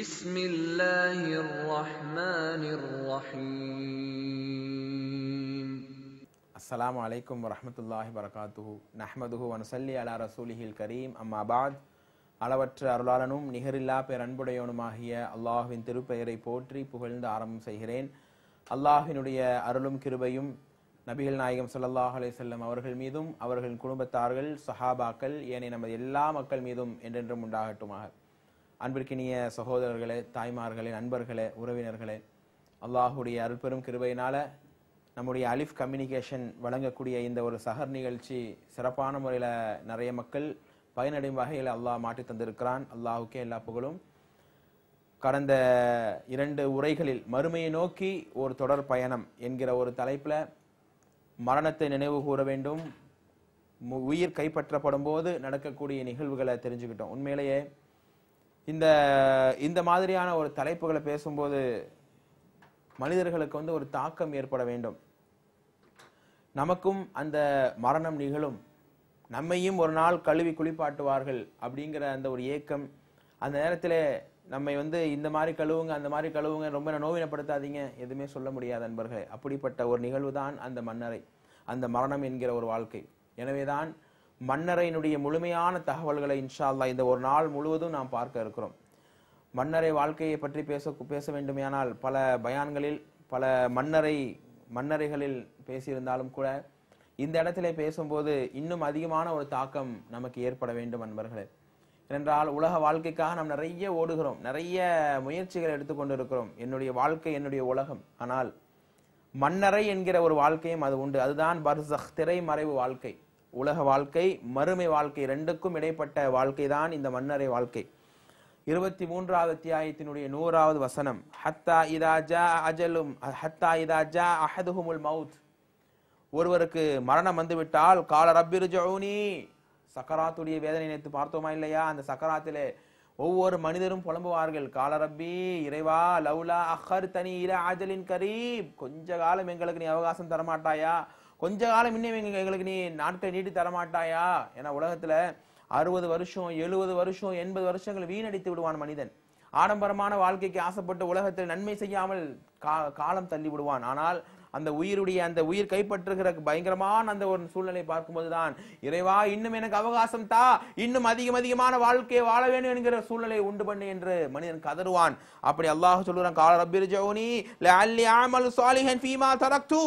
بسم الله الرحمن الرحيم السلام عليكم ورحمة الله وبركاته نحمده ونصلي على رسوله الكريم أما بعد அளவற்ற அருளாளனும் நிகரில்லா பேரன்புடையவனுமாகிய அல்லாஹ்வின் திருப்பெயரை போற்றி புகழ்ந்து ஆரம்பம் செய்கிறேன். அல்லாஹ்வினுடைய அருளும் கிருபையும் நபிகள் நாயகம் ஸல்லல்லாஹு அலைஹி வஸல்லம் அவர்கள் மீதும் அவர்களின் குடும்பத்தார்கள் சஹாபாக்கள் ஏனைய நமது எல்லா மக்கள் மீதும் என்றென்றும் உண்டாகட்டுமாக. அன்பிற்கினிய சகோதரர்களே, தாய்மார்களே, நண்பர்களே, உறவினர்களே, அல்லாஹுடைய அருள்பெரும் கிருபையினால நம்முடைய அலிஃப் கம்யூனிகேஷன் வழங்கக்கூடிய இந்த ஒரு சஹர் நிகழ்ச்சி சிறப்பான முறையில் நிறைய மக்கள் பயனடையும் வகையில் அல்லாஹ் மாற்றி தந்திருக்கிறான். அல்லாஹுக்கே எல்லா புகழும். கடந்த 2 உரைகளில் மறுமையை நோக்கி ஒரு தொடர் பயணம் என்கிற ஒரு தலைப்பில் மரணத்தை நினைவு கூற வேண்டும், உயிர் கைப்பற்றப்படும் போது நடக்கக்கூடிய நிகழ்வுகளை தெரிஞ்சுக்கிட்டோம். உண்மையிலேயே இந்த மாதிரியான ஒரு தலைப்புகளை பேசும்போது மனிதர்களுக்கு ஒரு தாக்கம் ஏற்பட வேண்டும். நமக்கும் அந்த மரணம் நிகழும், நம்மையும் ஒரு நாள் கழுவி குளிப்பாட்டுவார்கள் அப்படிங்கிற அந்த ஒரு ஏக்கம். அந்த நேரத்தில் நம்மை இந்த மாதிரி கழுவுங்க அந்த மாதிரி கழுவுங்க, ரொம்ப நோவினப்படுத்தாதீங்க, எதுவுமே சொல்ல முடியாது அன்பர்களே. அப்படிப்பட்ட ஒரு நிகழ்வு தான் அந்த மன்னரை, அந்த மரணம் என்கிற ஒரு வாழ்க்கை. எனவேதான் மன்னரையினுடைய முழுமையான தகவல்களை இன்ஷா அல்லாஹ் இந்த ஒரு நாள் முழுவதும் நாம் பார்க்க இருக்கிறோம். மன்னரை வாழ்க்கையை பற்றி பேச வேண்டுமானால் பல பயான்களில் பல மன்னரைகளில் பேசியிருந்தாலும் கூட இந்த இடத்துல பேசும்போது இன்னும் அதிகமான ஒரு தாக்கம் நமக்கு ஏற்பட வேண்டும் அன்பர்களே. ஏனென்றால் உலக வாழ்க்கைக்காக நாம் நிறைய ஓடுகிறோம், நிறைய முயற்சிகளை எடுத்துக்கொண்டு இருக்கிறோம். என்னுடைய வாழ்க்கை என்னுடைய உலகம். ஆனால் மன்னரை என்கிற ஒரு வாழ்க்கையும் அது உண்டு. அதுதான் பர்ஸக், திரைமறைவு வாழ்க்கை. உலக வாழ்க்கை, மறுமை வாழ்க்கை, ரெண்டுக்கும் இடைப்பட்ட வாழ்க்கை தான் இந்த மன்னரை வாழ்க்கை. 23வது அத்தியாயத்தினுடைய 100வது வசனம், ஹத்தா இதா ஜா அஜலும் ஹத்தா இதா ஜா அஹதுஹுமுல் மவுத், ஒருவருக்கு மரணம் வந்துவிட்டால் கால ரப்பிர்ஜூனி, சக்கராத்துடைய வேதனை நேற்று பார்த்தோமா இல்லையா? அந்த சக்கராத்திலே ஒவ்வொரு மனிதரும் புலம்புவார்கள், கால ரப்பி, இறைவா, லவ்லா அஹர்தனி இலா அஜலின் கரீப், கொஞ்ச காலம் எங்களுக்கு நீ அவகாசம் தரமாட்டாயா, கொஞ்ச காலம் இன்னும் எங்களுக்கு நீ நாட்களை நீட்டி தரமாட்டாயா? ஏன்னா உலகத்துல 60 வருஷம் 70 வருஷம் 80 வருஷங்கள் வீணடித்து விடுவான் மனிதன். ஆடம்பரமான வாழ்க்கைக்கு ஆசைப்பட்டு உலகத்தில் நன்மை செய்யாமல் காலம் தள்ளி விடுவான். ஆனால் அந்த உயிர் கைப்பற்றுகிற பயங்கரமான அந்த ஒரு சூழ்நிலை பார்க்கும்போதுதான், இறைவா இன்னும் எனக்கு அவகாசம் தா, இன்னும் அதிகமான வாழ்க்கையை வாழ வேண்டும் என்கிற சூழ்நிலை உண்டு பண்ணு என்று மனிதன் கதறுவான். அப்படி அல்லாஹ் சொல்லுறான், கால ரப்பிர்ஜூனி லஅல்லி அஅமலு ஸாலிஹன் ஃபீமா தரக்து,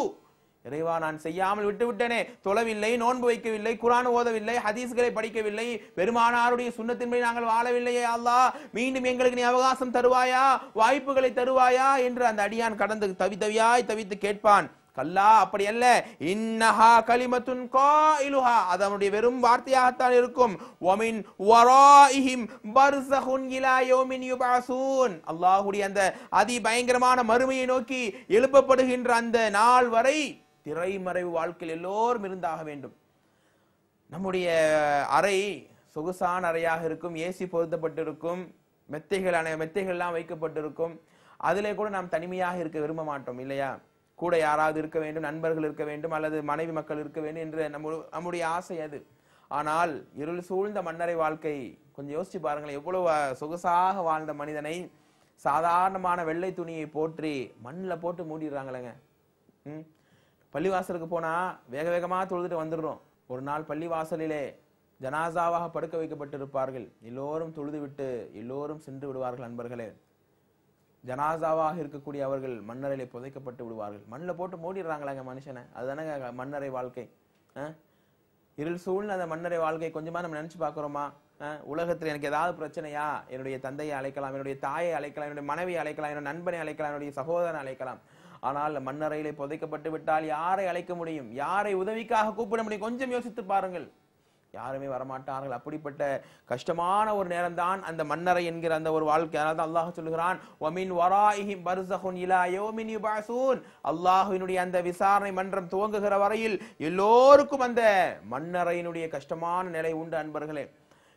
இறைவா நான் செய்யாமல் விட்டேனே, தொழவில்லை, நோன்பு வைக்கவில்லை, குர்ஆன் ஓதவில்லை, ஹதீஸ்களை படிக்கவில்லை, பெருமானாருடைய சுன்னத்தின்படி நாங்கள் வாழவில்லையே அல்லாஹ், மீண்டும் எங்களுக்கு நீ அவகாசம் தருவாயா, வாய்ப்புகளை தருவாயா என்று அந்த அடியான் கடந்து தவித்து கேட்பான். கல்லா, அப்படி அல்ல, இன்னஹா கலிமத்துன் காயிலுஹா, அது அவனுடைய வெறும் வார்த்தையாகத்தான் இருக்கும். வமின் வராஇஹிம் பர்ஸகுன் இலா யௌமின் யுபஅஸூன், அல்லாஹ்வுடைய அந்த அதி பயங்கரமான மறுமையை நோக்கி எழுப்பப்படுகின்ற அந்த நாள் வரை திரைமறைவு வாழ்க்கையில் எல்லோரும் இருந்தாக வேண்டும். நம்முடைய அறை சொகுசான அறையாக இருக்கும், ஏசி பொருத்தப்பட்டிருக்கும், மெத்தைகள்லாம் வைக்கப்பட்டிருக்கும். அதிலே கூட நாம் தனிமையாக இருக்க விரும்ப மாட்டோம் இல்லையா? கூட யாராவது இருக்க வேண்டும், நண்பர்கள் இருக்க வேண்டும், அல்லது மனைவி மக்கள் இருக்க வேண்டும் என்று நம்முடைய ஆசை அது. ஆனால் இருள் சூழ்ந்த மன்னரை வாழ்க்கை கொஞ்சம் யோசிச்சு பாருங்களேன். எவ்வளவு சொகுசாக வாழ்ந்த மனிதனை சாதாரணமான வெள்ளை துணியை போற்றி மண்ணில் போட்டு மூடிடுறாங்களேங்க. பள்ளிவாசலுக்கு போனா வேகமா தொழுதுட்டு வந்துடுறோம். ஒரு நாள் பள்ளிவாசலிலே ஜனாசாவாக படுக்க வைக்கப்பட்டிருப்பார்கள். எல்லோரும் தொழுது விட்டு எல்லோரும் சென்று விடுவார்கள் அன்பர்களே. ஜனாசாவாக இருக்கக்கூடிய அவர்கள் மன்னரையிலே புதைக்கப்பட்டு விடுவார்கள். மண்ணில் போட்டு மூடிடுறாங்களாங்க மனுஷனை. அதுதானே மன்னரை வாழ்க்கை. இருள் சூழ்ந்த அந்த மன்னரை வாழ்க்கை கொஞ்சமா நம்ம நினைச்சு பாக்குறோமா? உலகத்தில் எனக்கு ஏதாவது பிரச்சனையா, என்னுடைய தந்தையை அழைக்கலாம், என்னுடைய தாயை அழைக்கலாம், என்னுடைய மனைவியை அழைக்கலாம், என்னுடைய நண்பனை அழைக்கலாம், என்னுடைய சகோதரனை அழைக்கலாம். ஆனால் மண்ணறையிலே புதைக்கப்பட்டு விட்டால் யாரை அழைக்க முடியும்? யாரை உதவிக்காக கூப்பிட முடியும்? கொஞ்சம் யோசித்து பாருங்கள். யாருமே வரமாட்டார்கள். அப்படிப்பட்ட கஷ்டமான ஒரு நேரம் தான் அந்த மன்னரை என்கிற அந்த ஒரு வாழ்க்கை. அதனால தான் அல்லாஹ் சொல்லுகிறான், வமின் வராஇஹிம் பர்ஸகுன் இலா யௌமின் யுபஅஸூன், அல்லாஹ்வினுடைய அந்த விசாரணை மன்றம் துவங்குகிற வரையில் எல்லோருக்கும் அந்த மன்னரையினுடைய கஷ்டமான நிலை உண்டு அன்பர்களே.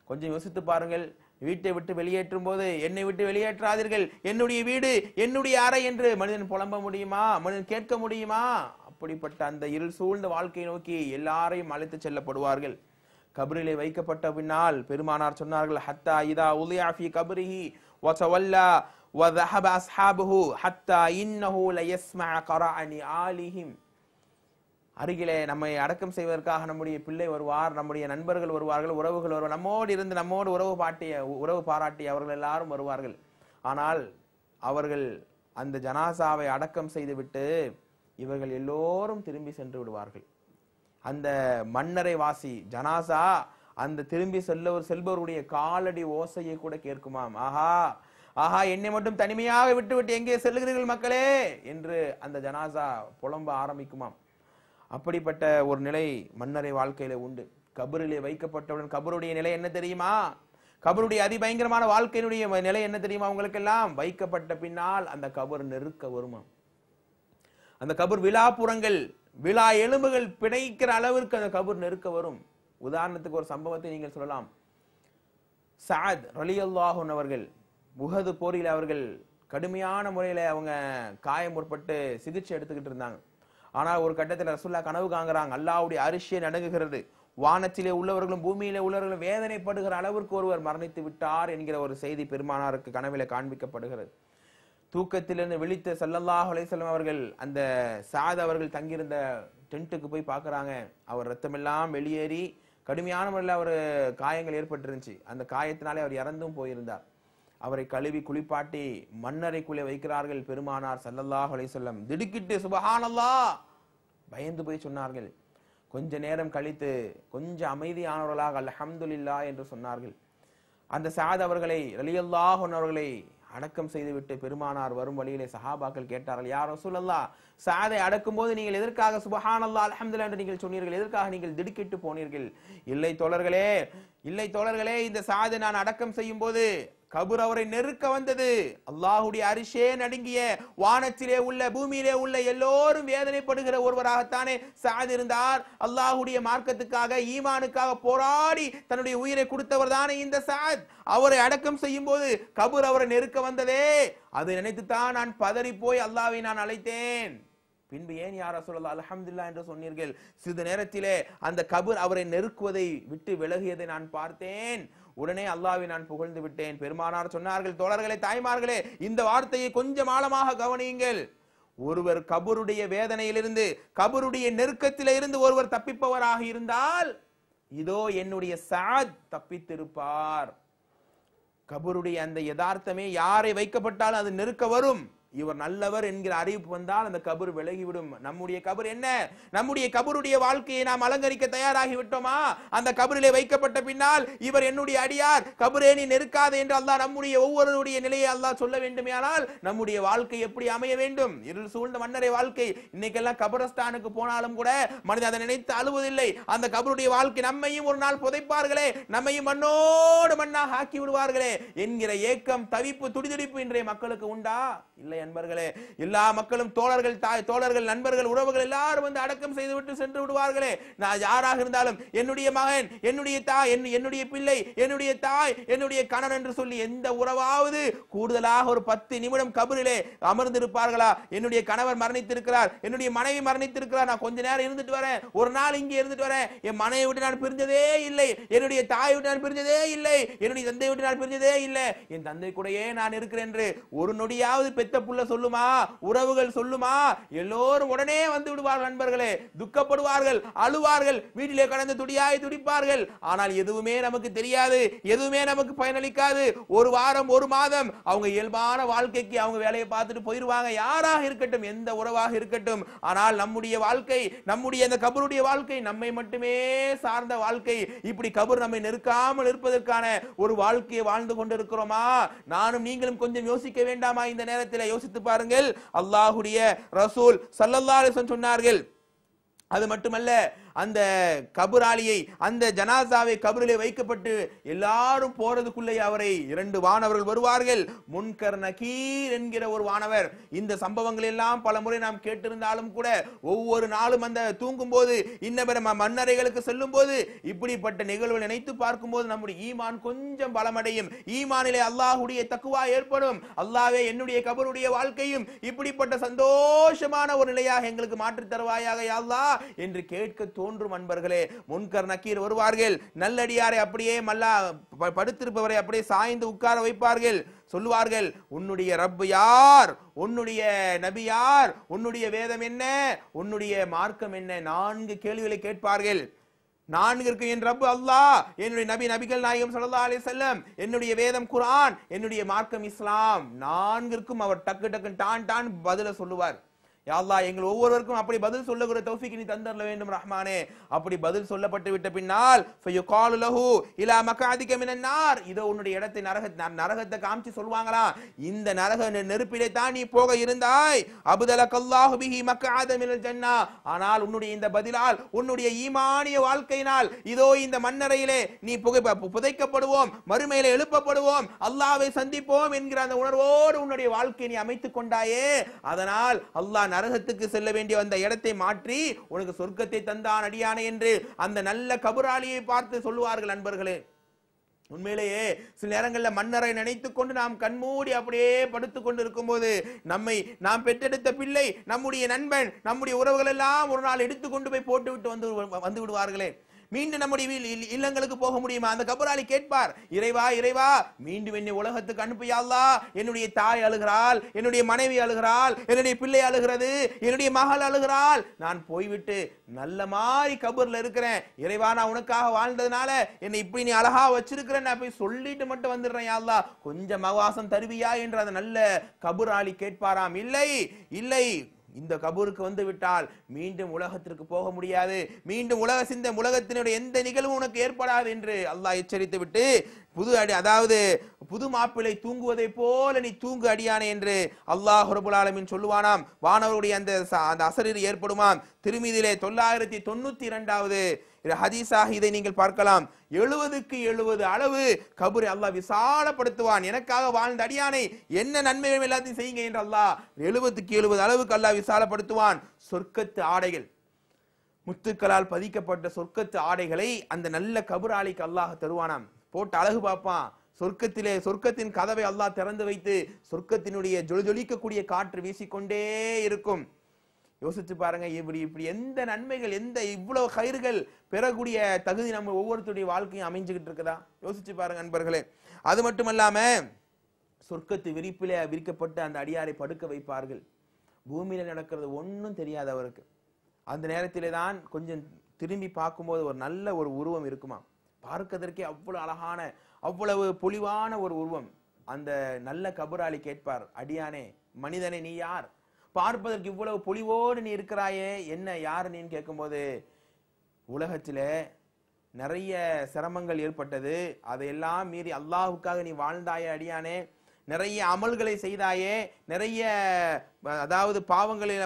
கொஞ்சம் யோசித்து பாருங்கள். வீட்டை விட்டு வெளியேற்றும் போது, என்னை விட்டு வெளியேற்றாதீர்கள், என்னுடைய வீடு என்னுடைய அறை என்று மனிதன் புலம்ப முடியுமா? மனிதன் கேட்க முடியுமா? அப்படிப்பட்ட அந்த இருள் சூழ்ந்த வாழ்க்கையை நோக்கி எல்லாரையும் அழைத்து செல்லப்படுவார்கள். கபரிலே வைக்கப்பட்ட பின்னால் பெருமானார் சொன்னார்கள், ஹத்தா இதா உலியா ஃபீ கபரிஹி, وتولى وذهب أصحابه حتى إنه ليسمع قرع نعالهم. அருகிலே நம்மை அடக்கம் செய்வதற்காக நம்முடைய பிள்ளை வருவார், நம்முடைய நண்பர்கள் வருவார்கள், உறவுகள் வருவார், நம்மோடு இருந்து நம்மோடு உறவு பாராட்டி அவர்கள் எல்லாரும் வருவார்கள். ஆனால் அவர்கள் அந்த ஜனாசாவை அடக்கம் செய்துவிட்டு இவர்கள் எல்லோரும் திரும்பி சென்று விடுவார்கள். அந்த மன்னரை வாசி ஜனாசா அந்த திரும்பி செல்பவருடைய காலடி ஓசையை கூட கேட்குமாம். ஆஹா ஆஹா, என்னை மட்டும் தனிமையாக விட்டு எங்கே செல்லுகிறீர்கள் மக்களே என்று அந்த ஜனாசா புலம்ப ஆரம்பிக்குமாம். அப்படிப்பட்ட ஒரு நிலை மன்னரை வாழ்க்கையில உண்டு. கபரிலே வைக்கப்பட்டவுடன் கபருடைய நிலை என்ன தெரியுமா? கபருடைய அதிபயங்கரமான வாழ்க்கையினுடைய நிலை என்ன தெரியுமா? உங்களுக்கெல்லாம் வைக்கப்பட்ட பின்னால் அந்த கபர் நெருக்க வருமா? அந்த கபர் விழாப்புறங்கள் விழா எலும்புகள் பிணைக்கிற அளவிற்கு அந்த கபர் நெருக்க வரும். உதாரணத்துக்கு ஒரு சம்பவத்தை நீங்கள் சொல்லலாம். சஅத் ரலியல்லாஹு அன்ஹு அவர்கள் உஹது போரில் அவர்கள் கடுமையான முறையில அவங்க காயம் முற்பட்டு சிகிச்சை எடுத்துக்கிட்டு இருந்தாங்க. ஆனால் ஒரு கட்டத்தில் ரசூலுல்லாஹ் கனவு காண்கிறாங்க. அல்லாஹ்வுடைய அரிசியை நடுங்குகிறது, வானத்திலே உள்ளவர்களும் பூமியிலே உள்ளவர்களும் வேதனைப்படுகிற அளவிற்கு ஒருவர் மரணித்து விட்டார் என்கிற ஒரு செய்தி பெருமானாருக்கு கனவிலே காண்பிக்கப்படுகிறது. தூக்கத்திலிருந்து விழித்த ஸல்லல்லாஹு அலைஹி வஸல்லம் அவர்கள் அந்த சஅத் அவர்கள் தங்கியிருந்த டென்ட்டுக்கு போய் பார்க்கறாங்க. அவர் ரத்தமெல்லாம் வெளியேறி கடுமையான முறையில் அவர் காயங்கள் ஏற்பட்டிருந்துச்சு. அந்த காயத்தினாலே அவர் இறந்தும் போயிருந்தார். அவரை கழுவி குளிப்பாட்டி மண்ணறைக்குள்ளே வைக்கிறார்கள் பெருமானார் ஸல்லல்லாஹு அலைஹி வஸல்லம். திடுக்கிட்டு சுப்ஹானல்லாஹ் பயந்து போய் சொன்னார்கள். கொஞ்ச நேரம் கழித்து கொஞ்சம் அமைதியானவர்களாக அல்ஹம்துலில்லாஹ் என்று சொன்னார்கள். அந்த சஅத் அவர்களை ரலியல்லாஹு அன்ஹு அவர்களை அடக்கம் செய்துவிட்டு பெருமானார் வரும் வழியிலே சஹாபாக்கள் கேட்டார்கள், யா ரசூலல்லாஹ், சஅதை அடக்கும் போது நீங்கள் எதற்காக சுப்ஹானல்லாஹ் அல்ஹம்துலில்லாஹ் என்று நீங்கள் சொன்னீர்கள்? எதற்காக நீங்கள் திடுக்கிட்டு போனீர்கள்? இல்லை தோழர்களே, இந்த சஅதை நான் அடக்கம் செய்யும் போது கபர் அவரை நெருக்க வந்தது. அல்லாஹ்வுடைய அரிஷே நடுங்கிய வானத்திலே உள்ள பூமியிலே உள்ள எல்லோரும் வேதனைப்படுகிற ஒருவராகத்தானே சஅத் இருந்தார். அல்லாஹ்வுடைய மார்க்கத்துக்காக ஈமானுக்காக போராடி தன்னுடைய உயிரை கொடுத்தவர் தானே இந்த சஅத். அவரை அடக்கம் செய்யும் போது கபர் அவரை நெருக்க வந்ததே, அதை நினைத்துத்தான் நான் பதறி போய் அல்லாஹ்வை நான் அழைத்தேன். பின்பு ஏன் யா ரசூலல்லாஹ் அல்ஹம்துலில்லாஹ் என்று சொன்னீர்கள்? சிறிது நேரத்திலே அந்த கபர் அவரை நெருக்குவதை விட்டு விலகியதை நான் பார்த்தேன். உடனே அல்லாஹ்வை நான் புகழ்ந்து விட்டேன். பெருமானார் சொன்னார்கள், தோழர்களே, தாய்மார்களே, இந்த வார்த்தையை கொஞ்சம் ஆழமாக கவனியுங்கள். ஒருவர் கபருடைய வேதனையிலிருந்து கபருடைய நெருக்கத்திலே இருந்து ஒருவர் தப்பிப்பவராக இருந்தால் இதோ என்னுடைய சஅத் தப்பித்திருப்பார். கபருடைய அந்த யதார்த்தமே யாரை வைக்கப்பட்டாலும் அது நெருக்க வரும். இவர் நல்லவர் என்கிற அறிவிப்பு வந்தால் அந்த கபர் விலகிவிடும். நம்முடைய கபர் என்ன? நம்முடைய கபருடைய வாழ்க்கையை நாம் அலங்கரிக்க தயாராகி விட்டோமா? அந்த கபரிலே வைக்கப்பட்ட பின்னால் இவர் என்னுடைய அடியார், கபரே நீ நெருக்காது என்று அல்லாஹ் நம்முடைய ஒவ்வொருடைய நிலையை அல்லாஹ் சொல்ல வேண்டுமேயானால் நம்முடைய வாழ்க்கை எப்படி அமைய வேண்டும்? இருள் சூழ்ந்த மன்னரை வாழ்க்கை. இன்னைக்கெல்லாம் கபரஸ்தானுக்கு போனாலும் கூட மனிதன் அதை நினைத்து அழுவதில்லை. அந்த கபருடைய வாழ்க்கை நம்மையும் ஒரு நாள் புதைப்பார்களே, நம்மையும் மண்ணோடு மண்ணாக ஆக்கி விடுவார்களே என்கிற ஏக்கம், தவிப்பு, துடிதுடிப்பு இன்றைய மக்களுக்கு உண்டா? இல்லை அன்பர்களே. எல்லா மக்களும் தோழர்கள், நண்பர்கள், உறவுகள் எல்லாரும் வந்து அடக்கம் செய்துவிட்டு சென்று விடுவார்களே. நான் யாராக இருந்தாலும் என்னுடைய மகன், என்னுடைய தாய், என்னுடைய பிள்ளை, என்னுடைய தாய், என்னுடைய கணவன் என்று சொல்லி எந்த உறவாவது கூடுதலாக ஒரு 10 நிமிடம் கபரிலே அமர்ந்திருப்பார்களா? என்னுடைய கணவர் மரணித்திருக்கிறார், என்னுடைய மனைவி மரணித்திருக்கிறார், நான் கொஞ்ச நேரம் இருந்துட்டு வரேன், ஒரு நாள் இங்கே இருந்துட்டு வரேன், என் மனைவி விட்டு நான் பிரிஞ்சதே இல்லை, என்னுடைய தாய் விட்டு நான் பிரிஞ்சதே இல்லை, என்னுடைய தந்தை விட்டு நான் பிரிஞ்சதே இல்லை, என் தந்தை கூடயே நான் இருக்கிறேன் என்று ஒரு நொடியாவது பெத்த புள்ள சொல்லுமா? உறவுகள் சொல்லுமா? எல்லோரும் உடனே வந்து விடுவார்கள் நண்பர்களே. துக்கப்படுவார்கள், அழுவார்கள், வீட்டிலே கடந்து துடியாய் துடிப்பார்கள். ஆனால் எதுவுமே நமக்கு தெரியாது, எதுவுமே நமக்கு பயனளிக்காது. ஒரு வாரம், ஒரு மாதம் அவங்க இயல்பான வாழ்க்கைக்கு அவங்க வேலையை பார்த்துட்டு போயிருவாங்க. யாராக இருக்கட்டும், எந்த உறவாக இருக்கட்டும். ஆனால் நம்முடைய வாழ்க்கை, நம்முடைய அந்த கபருடைய வாழ்க்கை நம்மை மட்டுமே சார்ந்த வாழ்க்கை. இப்படி கபர் நம்மை நெருக்காமல் இருப்பதற்கான ஒரு வாழ்க்கையை வாழ்ந்து கொண்டிருக்கிறோமா? நானும் நீங்களும் கொஞ்சம் யோசிக்க வேண்டாமா? இந்த நேரத்தில் யோசித்து பாருங்கள். அல்லாஹ்வுடைய ரசூல் ஸல்லல்லாஹு அலைஹி வஸல்லம் சொன்னார்கள். அது மட்டுமல்ல, அந்த கபராளியை, அந்த ஜனாசாவை கபரிலே வைக்கப்பட்டு எல்லாரும் போறதுக்குள்ளே அவரை 2 வானவர்கள் வருவார்கள். முன்கர் நகீர் என்கிற ஒரு வானவர். இந்த சம்பவங்கள் எல்லாம் பல முறை நாம் கேட்டிருந்தாலும் கூட ஒவ்வொரு நாளும் அந்த தூங்கும் போது, இன்னபிற மன்னரைகளுக்கு செல்லும் போது இப்படிப்பட்ட நிகழ்வுகள் நினைத்து பார்க்கும் போது நம்முடைய ஈமான் கொஞ்சம் பலமடையும். ஈமானிலே அல்லாஹ்வுடைய தக்வா ஏற்படும். அல்லாஹ்வே என்னுடைய கபருடைய வாழ்க்கையும் இப்படிப்பட்ட சந்தோஷமான ஒரு நிலையாக எங்களுக்கு மாற்றி தருவாயாக யா அல்லாஹ் என்று கேட்க தோன்றும் அன்பர்களே. முன்கர் நக்கீர் வருவார்கள், நல்லடியாரை அப்படியே மல்லா படுத்திருப்பவரை அப்படியே சாய்ந்து உட்கார வைப்பார்கள். சொல்லுவார்கள், உன்னுடைய ரப்பு யார், உன்னுடைய நபி யார், உன்னுடைய வேதம் என்ன, உன்னுடைய மார்க்கம் என்ன, 4 கேள்விகளை கேட்பார்கள். 4 என் ரப்பு அல்லாஹ், என்னுடைய நபிகள் நாயகம் ஸல்லல்லாஹு அலைஹி வஸல்லம், என்னுடைய வேதம் குர்ஆன், என்னுடைய மார்க்கம் இஸ்லாம். 4க்கும் அவர் டக்கு டக்கு டான் பதில சொல்லுவார். யா அல்லாஹ், எங்கள் ஒவ்வொருவருக்கும் அப்படி பதில் சொல்லக்கூடிய தௌஃபீக் நீ தந்தரல வேண்டும் ரஹ்மானே. அப்படி பதில் சொல்லப்பட்டு விட்ட பின்னால் ஃபயுகாலு லஹு இலா மக்அதிக மினன் நார், இதோ உன்னுடைய இடத்தை நரகத்தை காமிச்சு சொல்வாங்களா, இந்த நரக நெருப்பிலே தான் நீ போக இருந்தாய். அபுதலகல்லாஹு பிஹி மக்அத மினல் ஜன்னah, ஆனால் உன்னுடைய இந்த பதிலால், உன்னுடைய ஈமானிய வாழ்க்கையினால் இதோ இந்த மண்ணறையிலே நீ புதைக்கப்படுவோம், மறுமையிலே எழுப்பப்படுவோம், அல்லாஹ்வை சந்திப்போம் என்கிற அந்த உணர்வோடு உன்னுடைய வாழ்க்கையை நீ அமைத்துக் கொண்டாயே. அதனால் அல்லாஹ் நரகத்துக்கு செல்ல வேண்டிய அந்த இடத்தை மாற்றி உனக்கு சொர்க்கத்தை தந்தான் அடியானே என்று அந்த நல்ல கபராளியை பார்த்து சொல்லுவார்கள். அன்பர்களே, உண்மையிலேயே சில நேரங்களில் மன்னரை நினைத்துக் கொண்டு நாம் கண்மூடி அப்படியே படுத்துக் கொண்டு இருக்கும் போது நாம் பெற்றெடுத்த பிள்ளை, நம்முடைய நண்பன், நம்முடைய உறவுகள் எல்லாம் ஒரு நாள் எடுத்துக் கொண்டு போய் போட்டு விட்டு வந்து விடுவார்களே. மீண்டும் நம்முடைய இல்லங்களுக்கு போக முடியுமா? அந்த கபராளி கேட்பார், இறைவா இறைவா, மீண்டும் என்னை உலகத்துக்கு அனுப்பியா அல்லாஹ், என்னுடைய தாய் அழுகிறாள், என்னுடைய மனைவி அழுகிறாள், என்னுடைய பிள்ளை அழுகிறது, என்னுடைய மகள் அழுகிறாள், நான் போய்விட்டு நல்ல மாதிரி கபர்ல இருக்கிறேன், இறைவா நான் உனக்காக வாழ்ந்ததுனால என்னை இப்படி நீ அழகா வச்சிருக்கிறேன், நான் போய் சொல்லிட்டு மட்டும் வந்துடுறேன், யா அல்லாஹ் கொஞ்சம் அவகாசம் தருவியா என்று அந்த நல்ல கபராளி கேட்பாராம். இல்லை இல்லை, இந்த கபூருக்கு வந்து விட்டால் மீண்டும் உலகத்திற்கு போக முடியாது, மீண்டும் உலகத்தினுடைய எந்த நிகழ்வும் உனக்கு ஏற்படாது என்று அல்லாஹ் எச்சரித்து விட்டு புது மாப்பிளை தூங்குவதை போல நீ தூங்கு அடியானே என்று அல்லாஹ் ரப்பல் ஆலமீன் சொல்லுவானாம். வானவருடைய அந்த அசரீர் ஏற்படுமாம். திருமீதியிலே 992வது ஹதீஸாக இதை நீங்கள் பார்க்கலாம். 70க்கு 70 அளவு கபரை அல்லாஹ் விசாலப்படுத்துவான். எனக்காக வாழ்ந்த அடியானை என்ன நன்மைகள் எல்லாத்தையும் செய்யுங்க என்று அல்லாஹ் 70க்கு 70 அளவுக்கு அல்லாஹ் விசாலப்படுத்துவான். சொர்க்கத்து ஆடைகள், முத்துக்களால் பதிக்கப்பட்ட சொர்க்கத்து ஆடைகளை அந்த நல்ல கபராளிக்கு அல்லாஹ் தருவானாம். போட்டு அழகு பார்ப்பான். சொர்க்கத்தின் கதவை அல்லாஹ் திறந்து வைத்து சொர்க்கத்தினுடைய ஜொலிக்கக்கூடிய காற்று வீசிக்கொண்டே இருக்கும். யோசிச்சு பாருங்க, இப்படி எந்த நன்மைகள், எந்த இவ்வளவு கயிறுகள் பெறக்கூடிய தகுதி நம்ம ஒவ்வொருத்தருடைய வாழ்க்கையும் அமைஞ்சுக்கிட்டு இருக்குதா? யோசிச்சு பாருங்க அன்பர்களே. அது மட்டுமல்லாம சொர்க்கத்து விரிப்பிலே விரிக்கப்பட்டு அந்த அடியாரை படுக்க வைப்பார்கள். பூமியில நடக்கிறது ஒன்னும் தெரியாது அவருக்கு. அந்த நேரத்திலே தான் கொஞ்சம் திரும்பி பார்க்கும்போது ஒரு நல்ல ஒரு உருவம் இருக்குமா, பார்க்கதற்கே அவ்வளவு அழகான, அவ்வளவு பொலிவான ஒரு உருவம். அந்த நல்ல கபராளி கேட்பார், அடியானே, மனிதனே நீ யார்? பார்ப்பதற்கு இவ்வளவு பொலிவோடு நீ இருக்கிறாயே, என்ன யாரு நீன்னு கேட்கும்போது, உலகத்தில நிறைய சிரமங்கள் ஏற்பட்டது, அதையெல்லாம் மீறி அல்லாஹுக்காக நீ வாழ்ந்தாயே அடியானே, நிறைய அமல்களை செய்தாயே, நிறைய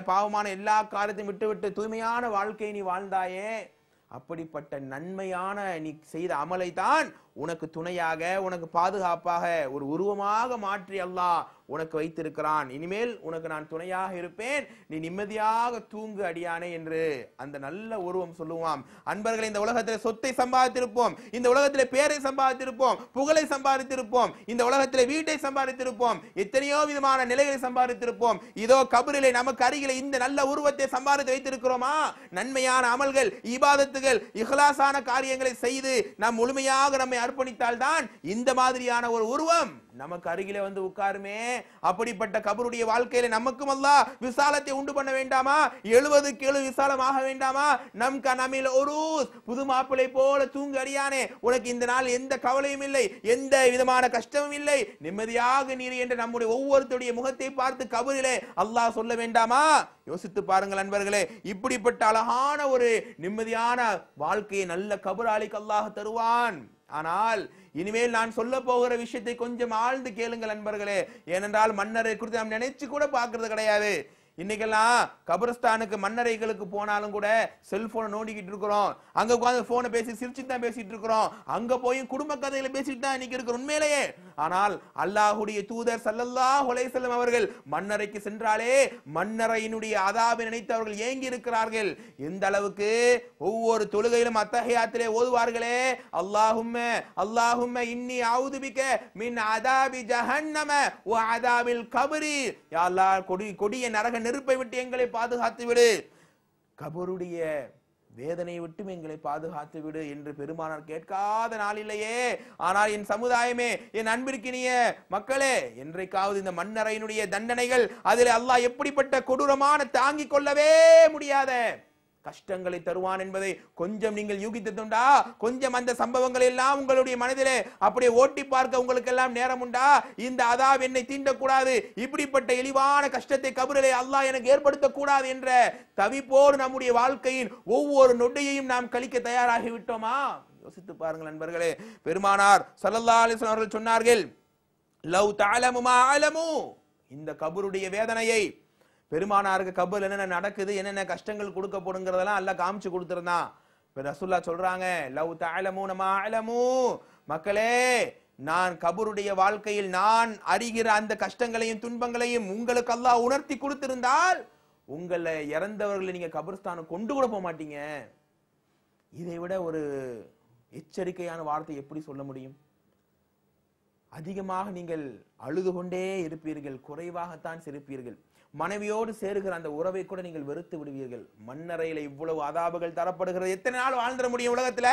பாவமான எல்லா காரியத்தையும் விட்டுவிட்டு தூய்மையான வாழ்க்கையை நீ வாழ்ந்தாயே, அப்படிப்பட்ட நன்மையான நீ செய்த அமலை தான் உனக்கு துணையாக, உனக்கு பாதுகாப்பாக ஒரு உருவமாக மாற்றி அல்லாஹ் உனக்கு வைத்திருக்கிறான். இனிமேல் உனக்கு நான் துணையாக இருப்பேன், நீ நிம்மதியாக தூங்கு அடியானே என்று அந்த நல்ல உருவம் சொல்லுவாம். அன்பர்களை, இந்த உலகத்தில் சொத்தை சம்பாதித்திருப்போம், இந்த உலகத்தில் பேரை சம்பாதித்திருப்போம், புகழை சம்பாதித்திருப்போம், இந்த உலகத்தில் வீட்டை சம்பாதித்திருப்போம், எத்தனையோ விதமான நிலைகளை சம்பாதித்திருப்போம். இதோ கபரிலே நமக்கு அருகிலே இந்த நல்ல உருவத்தை சம்பாதித்து வைத்திருக்கிறோமா? நன்மையான அமல்கள், இபாதத்துகள், இஹ்லாஸான காரியங்களை செய்து நாம் முழுமையாக நம்மை அர்ப்பணித்தால் தான் இந்த மாதிரியான ஒரு உருவம் நமக்கு அருகிலே வந்து உட்காருமே. அப்படிப்பட்ட கபருடைய வாழ்க்கையில நமக்கும் அல்லாஹ் விசாலத்தை உண்டு பண்ண வேண்டாமா? 70க்கு 70 விசாலமாக வேண்டாமா? நமில் உரூஸ், புது மாப்பிளை போல தூங்கு அடியானே, உனக்கு இந்த நாள் எந்த கவலையும் இல்லை, எந்த விதமான கஷ்டமும் இல்லை, நிம்மதியாக நீர் என்று நம்முடைய ஒவ்வொருத்தருடைய முகத்தை பார்த்து கபரிலே அல்லாஹ் சொல்ல வேண்டாமா? யோசித்து பாருங்கள் அன்பர்களே, இப்படிப்பட்ட அழகான ஒரு நிம்மதியான வாழ்க்கையை நல்ல கபராளிக்கு அல்லாஹ் தருவான். ஆனால் இனிமேல் நான் சொல்ல போகிற விஷயத்தை கொஞ்சம் ஆழ்ந்து கேளுங்கள் அன்பர்களே. ஏனென்றால் மன்னரை குறித்து நாம் நினைச்சு கூட பார்க்கறது கிடையாது. இன்னைக்கெல்லாம் கபரஸ்தானுக்கு மன்னரைகளுக்கு போனாலும் கூட செல்போனை நோண்டிக்கிட்டு இருக்கிறோம், அங்க உட்கார்ந்து போனை பேசி சிரிச்சுட்டு தான் பேசிட்டு இருக்கிறோம், அங்க போய் குடும்ப கதைகளை பேசிட்டு தான் இன்னைக்கு இருக்கிறோம் உண்மையிலேயே. ஆனால் அல்லாஹ்வுடைய தூதர் ஸல்லல்லாஹு அலைஹி வஸல்லம் அவர்கள் மன்னரைக்கு சென்றாலே மன்னரையினுடைய அதாபை நினைத்து அவர்கள் ஏங்கி இருக்கிறார்கள். எந்த அளவுக்கு ஒவ்வொரு தொழுகையிலும் அத்தஹியாத்திலே ஓதுவார்களே, அல்லாஹும்ம இன்னி அஊது பிக மின் அதாபி ஜஹன்னம வ அதாபில் கப்ரி, யா அல்லாஹ் கொடிய நரக நெருப்பை விட்டு எங்களை பாதுகாத்து விடு. கபருடைய வேதனை விட்டும் எங்களை பாதுகாத்து விடு என்று பெருமானார் கேட்காத நாள் இல்லையே. ஆனால் என் சமுதாயமே, என் அன்பிற்கினிய மக்களே, என்றைக்காவது இந்த மண்ணறையினுடைய தண்டனைகள், அதில் அல்லாஹ் எப்படிப்பட்ட கொடூரமான தாங்கிக் கொள்ளவே முடியாத கஷ்டங்களை தருவான் என்பதை கொஞ்சம் நீங்கள் யூகித்ததுண்டா? கொஞ்சம் அந்த சம்பவங்கள் எல்லாம் உங்களுடைய மனதிலே அப்படியே ஓட்டி பார்க்க உங்களுக்கு எல்லாம் நேரம் உண்டா? இந்த அதாப் என்னை தீண்டக்கூடாது, இப்படிப்பட்ட இழிவான கஷ்டத்தை கபரிலே அல்லாஹ் எனக்கு ஏற்படுத்தக்கூடாது என்ற தவிப்போடு நம்முடைய வாழ்க்கையின் ஒவ்வொரு நொடியையும் நாம் கழிக்க தயாராகி விட்டோமா? யோசித்து பாருங்கள் நண்பர்களே. பெருமானார் ஸல்லல்லாஹு அலைஹி வஸல்லம் அவர்கள் சொன்னார்கள், லவ் தஅலமு மா அலமு, இந்த கபருடைய வேதனையை, பெருமானாருக்கு கபர் என்னென்ன நடக்குது, என்னென்ன கஷ்டங்கள் கொடுக்கப்படுங்கிறதெல்லாம் அல்லாஹ் காமிச்சு கொடுத்திருந்தான். ரசூலுல்லாஹ் சொல்றாங்க, லவ் தஅலமூன மா அலமு, மக்களே, நான் கபருடைய வாழ்க்கையில் நான் அறிகிற அந்த கஷ்டங்களையும் துன்பங்களையும் உங்களுக்கு அல்லாஹ் உணர்த்தி கொடுத்திருந்தால் உங்களை இறந்தவர்களை நீங்க கபர்ஸ்தானுக்கு கொண்டு கூட போக மாட்டீங்க. இதை விட ஒரு எச்சரிக்கையான வார்த்தை எப்படி சொல்ல முடியும்? அதிகமாக நீங்கள் அழுது கொண்டே இருப்பீர்கள், குறைவாகத்தான் சிரிப்பீர்கள். மனைவியோடு சேருகிற அந்த உறவை கூட நீங்கள் வெறுத்து விடுவீர்கள். மண்ணறையில இவ்வளவு அதாபுகள் தரப்படுகிறது. எத்தனை நாள் வாழ்ந்துட முடியும் உலகத்துல?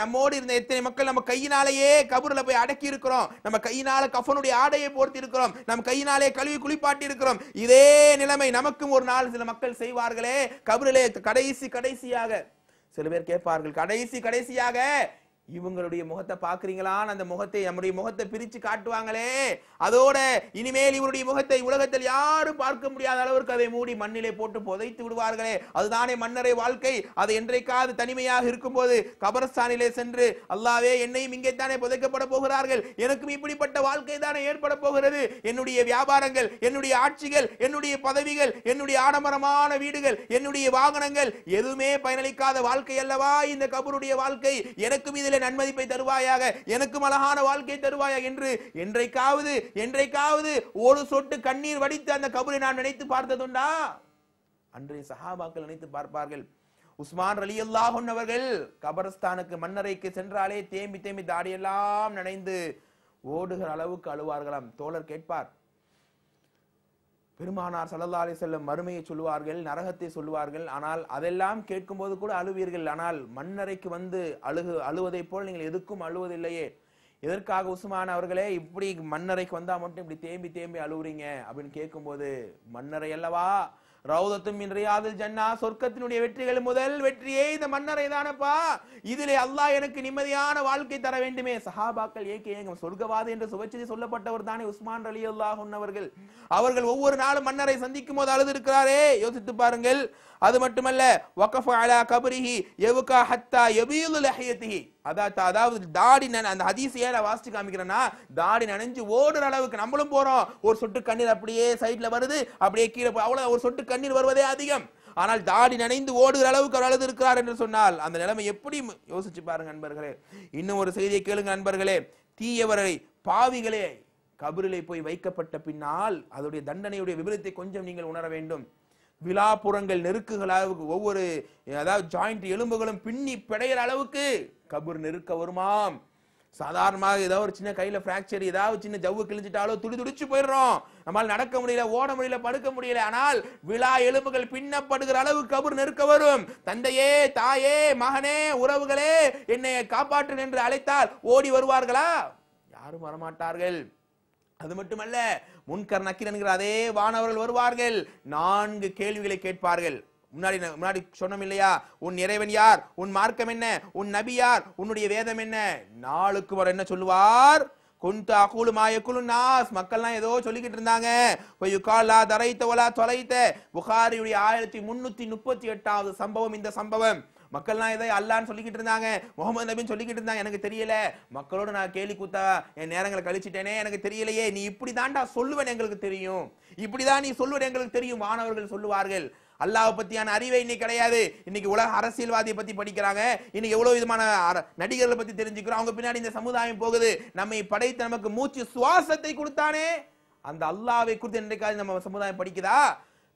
நம்மோடு இருந்த எத்தனை மக்கள் நம்ம கையினாலேயே கபூர்ல போய் அடக்கி இருக்கிறோம். நம்ம கையினால கஃபனுடைய ஆடையை போர்த்தி இருக்கிறோம். நம்ம கையினாலே கழுவி குளிப்பாட்டி இருக்கிறோம். இதே நிலைமை நமக்கும் ஒரு நாள் சில மக்கள் செய்வார்களே. கபூரிலே கடைசியாக சில பேர் கேட்பார்கள், கடைசியாக இவங்களுடைய முகத்தை பாக்குறீங்களா? அந்த முகத்தை, நம்முடைய முகத்தை பிரிச்சு காட்டுவாங்களே, அதோட இனிமேல் இவருடைய முகத்தை உலகத்தில் யாரும் பார்க்க முடியாத அளவிற்கு அதை மூடி மண்ணிலே போட்டு புதைத்து விடுவார்களே. அதுதானே மன்னரை வாழ்க்கை. அது என்றைக்காவது தனிமையாக இருக்கும் போது கபரஸ்தானிலே சென்று, அல்லாவே என்னையும் இங்கே தானே புதைக்கப்பட போகிறார்கள், எனக்கும் இப்படிப்பட்ட வாழ்க்கை தானே ஏற்பட போகிறது, என்னுடைய வியாபாரங்கள், என்னுடைய ஆட்சிகள், என்னுடைய பதவிகள், என்னுடைய ஆடம்பரமான வீடுகள், என்னுடைய வாகனங்கள் எதுவுமே பயனளிக்காத வாழ்க்கை அல்லவா இந்த கபருடைய வாழ்க்கை, எனக்கும் இதில் நன்மதிப்பை தருவாயாக, எனக்கும் அழகான வாழ்க்கை தருவாயாக என்று என்றைக்காவது ஒரு சொட்டு கண்ணீர் வடித்து அந்த கபரை நான் நினைத்து பார்த்ததுண்டா? அன்றைய சஹாபாக்கள் நினைத்து பார்ப்பார்கள். உஸ்மான் ரலியல்லாஹு அன்ஹு அவர்கள் கபரஸ்தானுக்கு, மண்ணறைக்கு சென்றாலே தேம்பி தாடியெல்லாம் நனைந்து ஓடுகிற அளவுக்கு அழுவார்களாம். தோழர் கேட்பார், பெருமானார் ஸல்லல்லாஹு அலைஹி வஸல்லம் மறுமையை சொல்லுவார்கள், நரகத்தை சொல்லுவார்கள், ஆனால் அதெல்லாம் கேட்கும் போது கூட அழுவீர்கள், ஆனால் மண்ணறைக்கு வந்து அழுவதை போல் நீங்கள் எதுக்கும் அழுவதில்லையே, எதற்காக உஸ்மான் அவர்களே இப்படி மண்ணறைக்கு வந்தா மட்டும் இப்படி தேம்பி அழுவுறீங்க அப்படின்னு கேட்கும்போது, மண்ணறை அல்லவா, ரௌதத்தும் மின் ரியாதில் ஜன்னா, சொர்க்கத்தினுடைய வெற்றிகள் முதல் வெற்றியே இந்த மண்ணறை தானப்பா, இதிலே அல்லாஹ் எனக்கு நிம்மதியான வாழ்க்கை தர வேண்டுமே. சஹாபாக்கள் ஏங்க சொர்க்கவாதி என்று சுபச்செய்தி சொல்லப்பட்டவர் தானே உஸ்மான் ரலியல்லாஹு அன்ஹு அவர்கள். அவர்கள் ஒவ்வொரு நாளும் மன்னரை சந்திக்கும் போது அழுது இருக்கிறாரே, யோசித்து பாருங்கள். அது மட்டுமல்ல, வகஃப அலா கபரிஹி யபகா ஹத்தா யபீலு லஹியதிஹி, அதாவது தாடி, அந்த ஹதீஸையே நான் வாசிச்சு காமிக்கிறேன்னா, தாடி நனைஞ்சு ஓடுற அளவுக்கு நம்மளும் போறோம், ஒரு சொட்டு கண்ணீர் அப்படியே சைட்ல வருது, அப்படியே கீழே அவ்வளவு ஒரு சொட்டு கண்ணீர் வருவதே அதிகம், ஆனால் தாடி நனைந்து ஓடுகிற அளவுக்கு அவர் அழுது இருக்கிறார் என்று சொன்னால் அந்த நிலைமை எப்படி? யோசிச்சு பாருங்க நண்பர்களே. இன்னும் ஒரு செய்தியை கேளுங்க நண்பர்களே. தீயவரை, பாவிகளே கபரிலே போய் வைக்கப்பட்ட பின்னால் அதோடைய தண்டனையுடைய விபரத்தை கொஞ்சம் நீங்கள் உணர வேண்டும். விழாப்புறங்கள் நெருக்குகள் அளவுக்கு, ஒவ்வொரு அதாவது ஜாயிண்ட் எலும்புகளும் பின்னி பிடையிற அளவுக்கு கபர் நெருக்க வருமாம். சாதாரணமாக ஏதாவது ஒரு சின்ன கையில பிராக்சர், ஏதாவது சின்ன ஜவ்வு கிழிஞ்சிட்டாலோ துடிச்சு போயிடுறோம், நம்மால் நடக்க முடியல, ஓட முடியல, படுக்க முடியல. ஆனால் விழா எலும்புகள் பின்னப்படுகிற அளவு கபர் நெருக்க வரும். தந்தையே, தாயே, மகனே, உறவுகளே என்னை காப்பாற்று என்று அழைத்தால் ஓடி வருவார்களா? யாரும் வரமாட்டார்கள். அது மட்டுமல்ல, முன்கர் நக்கீர் என்கிற அதே வானவர்கள் வருவார்கள். 4 கேள்விகளை கேட்பார்கள். முன்னாடி சொன்னோம் இல்லையா, உன் இறைவன் யார், உன் மார்க்கம் என்ன, உன் நபி யார், உன்னுடைய வேதம் என்ன? 4க்கு வர என்ன சொல்லுவார்? குன்து அகூலு மா யகுலு நாஸ், மக்கள்லாம் ஏதோ சொல்லிக்கிட்டு இருந்தாங்க. வயுகாலா தரைத்த வலா தொலைத்த, புகாரியுடைய 1338வது சம்பவம் இந்த சம்பவம். மக்கள்லாம் இதை அல்லான்னு சொல்லிக்கிட்டு இருந்தாங்க, முகமது நபின்னு சொல்லிக்கிட்டு இருந்தாங்க, எனக்கு தெரியல, மக்களோட நான் கேலி கூத்தா என் நேரங்களை கழிச்சிட்டேனே, எனக்கு தெரியலையே, நீ இப்படி தாண்டா சொல்லுவேன் எங்களுக்கு தெரியும், இப்படிதான் நீ சொல்லுவேன் எங்களுக்கு தெரியும் மாணவர்கள் சொல்லுவார்கள். அல்லாஹ் பத்தியான அறிவை இன்னைக்கு கிடையாது. இன்னைக்கு உலக அரசியல்வாதியை பத்தி படிக்கிறாங்க, இன்னைக்கு எவ்வளவு விதமான நடிகர்களை பத்தி தெரிஞ்சுக்கிறோம், அவங்க பின்னாடி இந்த சமுதாயம் போகுது. நம்மை படைத்து நமக்கு மூச்சு சுவாசத்தை கொடுத்தானே அந்த அல்லாஹ்வை குறித்து என்றைக்காவது நம்ம சமுதாயம் படிக்குதா?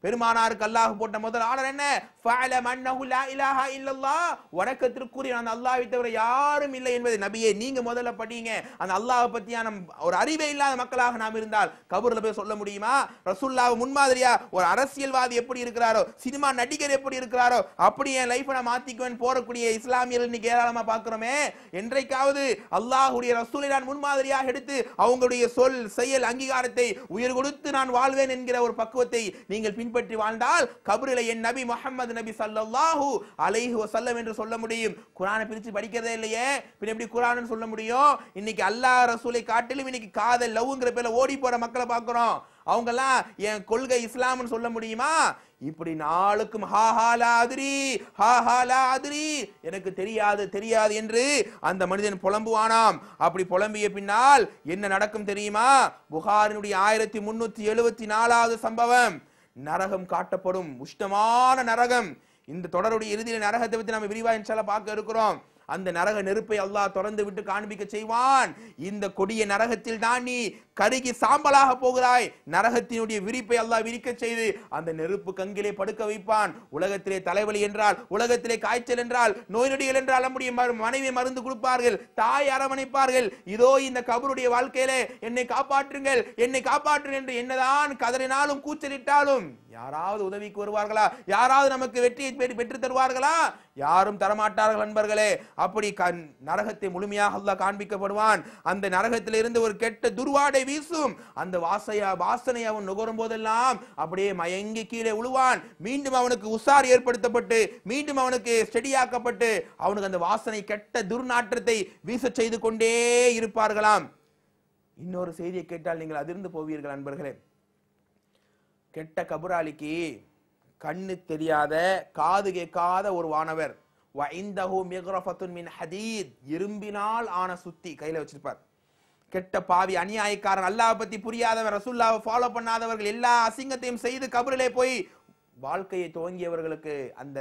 பெருமானாருக்கு அல்லாஹ் போட்ட முதல் ஆர்டர் என்ன? ஃபஅலம் அன்னஹு லா இலாஹா இல்லல்லாஹ், வணக்கத்திற்குரிய அந்த அல்லாஹ்வை தவிர யாரும் இல்லை என்பதை நபியே நீங்க முதல்ல படிங்க. அந்த அல்லாஹ்வை பத்தியான ஒரு அறிவே இல்லாத மக்களாக நாம் இருந்தால் கபூர்ல போய் சொல்ல முடியுமா? ரசூலுல்லாஹ் முன்மாதிரியா ஒரு அரசியல்வாதி எப்படி இருக்கிறாரோ, சினிமா நடிகர் எப்படி இருக்கிறாரோ அப்படி என் லைஃபை நான் மாத்திக்குவேன் போறக்கூடிய இஸ்லாமியர்கள் இன்னைக்கு ஏராளமா பார்க்கிறோமே. என்றைக்காவது அல்லாஹ்வுடைய ரசூலை நான் முன்மாதிரியாக எடுத்து அவங்களுடைய சொல் செயல் அங்கீகாரத்தை உயிர் கொடுத்து நான் வாழ்வேன் என்கிற ஒரு பக்குவத்தை நீங்கள் பின்பற்றி வாழ்ந்தால் கபரிலே என் நபி முஹம்மது நபி ஸல்லல்லாஹு அலைஹி வஸல்லம் என்று சொல்ல முடியும். குர்ஆனை பிரிச்சு படிக்கிறதே இல்லையே, பின்ன எப்படி குர்ஆன் சொல்ல முடியும்? இன்னைக்கு அல்லாஹ் ரசூலை காட்டிலும் இன்னைக்கு காதல் லவ்ங்கிற பேர்ல ஓடி போற மக்களை பார்க்கிறோம். அவங்க எல்லாம் என் கொள்கை இஸ்லாம்னு சொல்ல முடியுமா? இப்படி நாளுக்கும் எனக்கு தெரியாது தெரியாது என்று அந்த மனிதன் புலம்புவானாம். அப்படி புலம்பிய பின்னால் என்ன நடக்கும் தெரியுமா? புகாரினுடைய 1374வது சம்பவம், நரகம் காட்டப்படும், உஷ்ணமான நரகம். இந்த தொடருடைய இறுதியில் நரகத்தை பற்றி நம்ம விரிவா இன்ஷால்லா பார்க்க இருக்கிறோம். அந்த நரக நெருப்பை அல்லாஹ் திறந்து விட்டு காண்பிக்க செய்வான். இந்த கொடிய நரகத்தில் தான் நீ கருகி சாம்பலாக போகிறாய். நரகத்தினுடைய விரிப்பை அல்லாஹ் விரிக்க செய்து அந்த நெருப்பு கங்கிலே படுக்க வைப்பான். உலகத்திலே தலைவலி என்றால், உலகத்திலே காய்ச்சல் என்றால், நோய் நொடிகள் என்றால் நம்முடைய மனைவி மருந்து கொடுப்பார்கள், தாய் அரவணைப்பார்கள். இதோ இந்த கபருடைய வாழ்க்கையிலே என்னை காப்பாற்றுங்கள் என்னை காப்பாற்றுங்கள் என்று என்னதான் கதறினாலும் கூச்சலிட்டாலும் யாராவது உதவிக்கு வருவார்களா? யாராவது நமக்கு வெற்றியை பெற்று தருவார்களா? யாரும் தரமாட்டார்கள் நண்பர்களே. அப்படி நரகத்தை முழுமையாக அல்லாஹ் காண்பிக்கப்படுவான். அந்த நரகத்திலிருந்து ஒரு கெட்ட துர்வாடை வீசும். அந்த வாசனை அவன் நுகரும் போதெல்லாம் அப்படியே மயங்கி கீழே விழுவான். மீண்டும் அவனுக்கு உசார் ஏற்படுத்தப்பட்டு மீண்டும் அவனுக்கு ஸ்டெடியாக்கப்பட்டு அவனுக்கு அந்த வாசனை கெட்ட துர்நாற்றத்தை வீச செய்து கொண்டே இருப்பார்களாம். இன்னொரு செய்தியை கேட்டால் நீங்கள் அதிர்ந்து போவீர்கள் நண்பர்களே. கெட்ட கபராளிக்கு கண்ணு தெரியாத காது கேட்காத ஒரு வானவர், இரும்பினால் ஆன சுத்தி கையில வச்சிருப்பார். கெட்ட பாவி அநியாயக்காரன், அல்லாஹ் பத்தி புரியாதவர், ரசூலுல்லாஹ்வை ஃபாலோ பண்ணாதவர்கள், எல்லா அசிங்கத்தையும் செய்து கபரிலே போய் வாழ்க்கையை துவங்கியவர்களுக்கு அந்த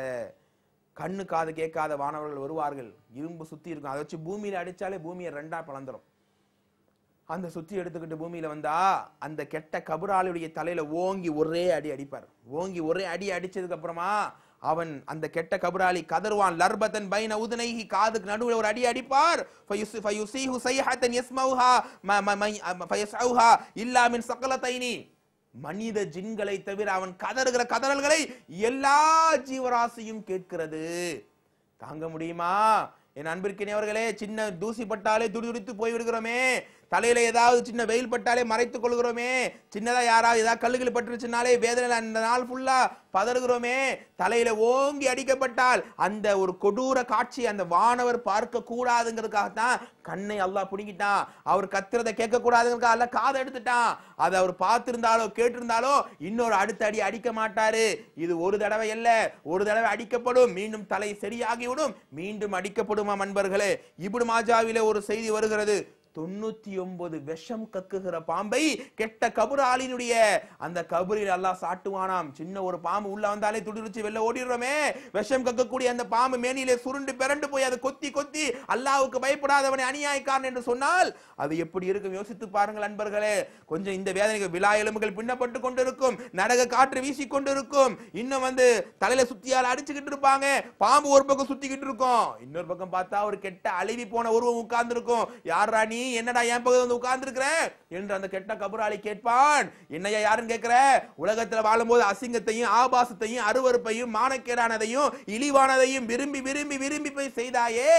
கண்ணு காது கேட்காத வானவர்கள் வருவார்கள். இரும்பு சுத்தி இருக்கும், அதை வச்சு பூமியில அடிச்சாலே பூமியை ரெண்டா பிளந்துரும். அந்த சுத்தி எடுத்துக்கிட்டு பூமியில வந்தா அந்த கெட்ட கபராளியுடைய தலையில ஓங்கி ஒரே அடி அடிப்பார். ஓங்கி ஒரே அடி அடிச்சதுக்கு அப்புறமா அவன் அந்த கெட்ட கபராளி கதறுவான். லர்பத்தன் பைன உதுனைஹி, காதுக்கு நடுவுல ஒரு அடி அடிப்பார். ஃபயுஸீஹு ஸைஹத்தன் யஸ்மௌஹா ஃபயஸ்அஹா இல்லா மின் ஸகலத்தைனி, மனித ஜின்களை தவிர அவன் கதறுகிற கதறல்களை எல்லா ஜீவராசியும் கேட்கிறது. தாங்க முடியுமா? என் அன்பிற்கினியவர்களே, சின்ன தூசி பட்டாலே துடிதுடித்து போய் விடுகிறோமே, தலையில ஏதாவது சின்ன வெயில் பட்டாலே மறைத்துக் கொள்கிறோமே, சின்னதா யாராவது ஏதாவது கல்லுகள் பட்டுருச்சுனாலே வேதனை அந்த நாள் ஃபுல்லா பதறுகிறோமே. தலையில ஓங்கி அடிக்கப்பட்டால் அந்த ஒரு கொடூர காட்சி அந்த வானவர் பார்க்க கூடாதுங்கிறதுக்காகத்தான் கண்ணை அல்லாஹ் பிடிங்கிட்டான். அவர் கத்துறதை கேட்க கூடாதுங்கிறதுக்காக அல்லாஹ் காதை எடுத்துட்டான். அதை அவர் பார்த்திருந்தாலோ கேட்டிருந்தாலோ இன்னொரு அடுத்த அடி அடிக்க மாட்டாரு. இது ஒரு தடவை அல்ல, ஒரு தடவை அடிக்கப்படும், மீண்டும் தலை சரியாகிவிடும், மீண்டும் அடிக்கப்படுமா நண்பர்களே. இப்னு மாஜாவிலே ஒரு செய்தி வருகிறது, 99 விஷம் கக்குகிற பாம்பை கெட்ட கபராளினுடைய அந்த கபரில் அல்லாஹ் சாட்டுவானாம். சின்ன ஒரு பாம்பு உள்ள வந்தாலே துடிதுடிச்சு வெளில ஓடிடுறோமே, விஷம் கக்கக்கூடிய அந்த பாம்பு மேனியிலே சுருண்டு பிறண்டு போய் அதை கொத்தி கொத்தி அல்லாஹ்வுக்கு பயப்படாதவனை அநியாயக்காரன் என்று சொன்னால் அது எப்படி இருக்கும் யோசித்து பாருங்கள் நண்பர்களே. கொஞ்சம் இந்த வேதனைகள் விழா எலும்புகள் பின்னப்பட்டு கொண்டிருக்கும், நரக காற்று வீசி கொண்டிருக்கும், இன்னும் தலையில சுத்தியால அடிச்சுக்கிட்டு இருப்பாங்க, பாம்பு ஒரு பக்கம் சுத்திக்கிட்டு இருக்கும், இன்னொரு பக்கம் பார்த்தா ஒரு கெட்ட அழுவி போன உருவம் உட்கார்ந்து இருக்கும். யாரா நீ, என்னடா என் பக்கம் வந்து உட்கார்ந்து இருக்கிற என்று அந்த கெட்ட கபராளி கேட்பான். என்னையா யாருன்னு கேட்கிற? உலகத்துல வாழும்போது அசிங்கத்தையும் ஆபாசத்தையும் அருவருப்பையும் மானக்கேடானதையும் இழிவானதையும் விரும்பி விரும்பி விரும்பி போய் செய்தாயே,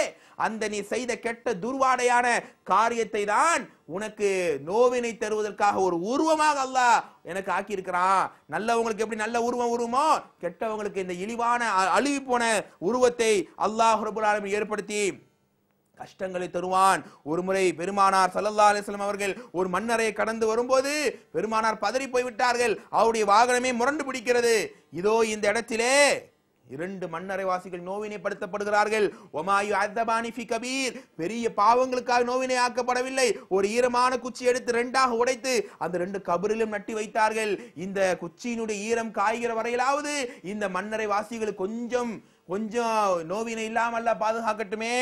அந்த நீ செய்த கெட்ட துர்வாடையான காரியத்தை தான் உனக்கு நோவினை தருவதற்காக ஒரு உருவமாக அல்லாஹ் எனக்கு ஆக்கி இருக்கிறான். நல்லவங்களுக்கு எப்படி நல்ல உருவம் உருவமோ, கெட்டவங்களுக்கு இந்த இழிவான அழுவி போன உருவத்தை அல்லாஹ் ரப்பல் ஆலமீன் ஏற்படுத்தி கஷ்டங்களை தருவான். ஒரு முறை பெருமானார் ஸல்லல்லாஹு அலைஹி வஸல்லம் அவர்கள் ஒரு மன்னரை கடந்து வரும்போது பெருமானார் பதறி போய்விட்டார்கள். அவருடைய வாகனமே முரண்டு பிடிக்கிறது. இதோ இந்த இடத்திலே 2 மன்னரைவாசிகள் நோவினைப்படுத்தப்படுகிறார்கள். ஒமாயு அத்தபானி ஃபி கபீர், பெரிய பாவங்களுக்காக நோவினை ஆக்கப்படவில்லை. ஒரு ஈரமான குச்சி எடுத்து 2ஆக உடைத்து அந்த 2 கபரிலும் நட்டி வைத்தார்கள். இந்த குச்சியினுடைய ஈரம் காய்கிற வரையிலாவது இந்த மன்னரைவாசிகள் கொஞ்சம் நோவினை இல்லாமல்ல பாதுகாக்கட்டுமே.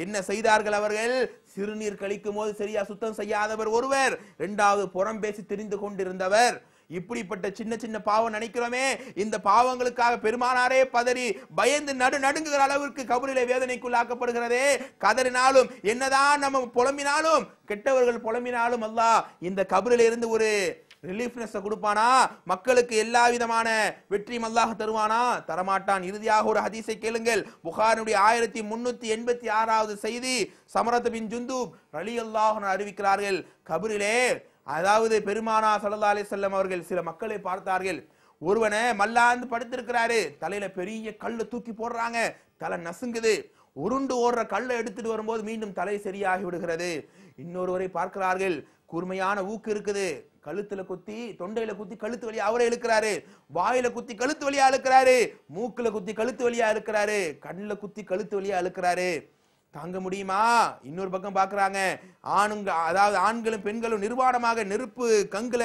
என்ன செய்தார்கள் அவர்கள்? சிறுநீர் கழிக்கும் போது சரியா சுத்தம் செய்யாதவர் ஒருவர், 2வது புறம் பேசி திரிந்து கொண்டிருந்தவர். இப்படிப்பட்ட சின்ன சின்ன பாவம் நினைக்கிறோமே, இந்த பாவங்களுக்காக பெருமானாரே பதறி பயந்து நடுங்குகிற அளவிற்கு கபரிலே வேதனைக்குள்ளாக்கப்படுகிறதே. கதறினாலும் என்னதான் நம்ம புலம்பினாலும், கெட்டவர்கள் புலம்பினாலும் அல்லாஹ் இந்த கபரில இருந்து ஒரு ரிலீஃப்னஸ் கொடுப்பானா? மக்களுக்கு எல்லா விதமான வெற்றியும் அல்லாஹ் தருவானா? தரமாட்டான். இறுதியாக ஒரு ஹதீஸை கேளுங்கள். புகாரினுடைய 1386வது செய்தி, சமரத் பின் ஜுந்தூப் ரலியல்லாஹு அன்ஹு அறிவிக்கிறார்கள், கபரிலே அதாவது பெருமானா ஸல்லல்லாஹு அலைஹி வஸல்லம் அவர்கள் சில மக்களை பார்த்தார்கள். ஒருவனை மல்லாந்து படுத்திருக்கிறாரு, தலையில பெரிய கல்லை தூக்கி போடுறாங்க, தலை நசுங்குது. உருண்டு ஓடுற கல்லை எடுத்துட்டு வரும்போது மீண்டும் தலை சரியாகி விடுகிறது. இன்னொருவரை பார்க்கிறார்கள், கூர்மையான ஊக்கு இருக்குது, கழுத்துல குத்தி தொண்டையில குத்தி கழுத்து வழியா அவரை இழுக்கிறாரு, வாயில குத்தி கழுத்து வழியா இழுக்கிறாரு, மூக்குல குத்தி கழுத்து வழியா இழுக்கிறாரு, கண்ணுல குத்தி கழுத்து வழியா இழுக்கிறாரு. தாங்க முடியுமா? இன்னொரு பக்கம் பாக்குறாங்க, அதாவது ஆண்களும் பெண்களும் நிர்வாணமாக நெருப்பு கங்குல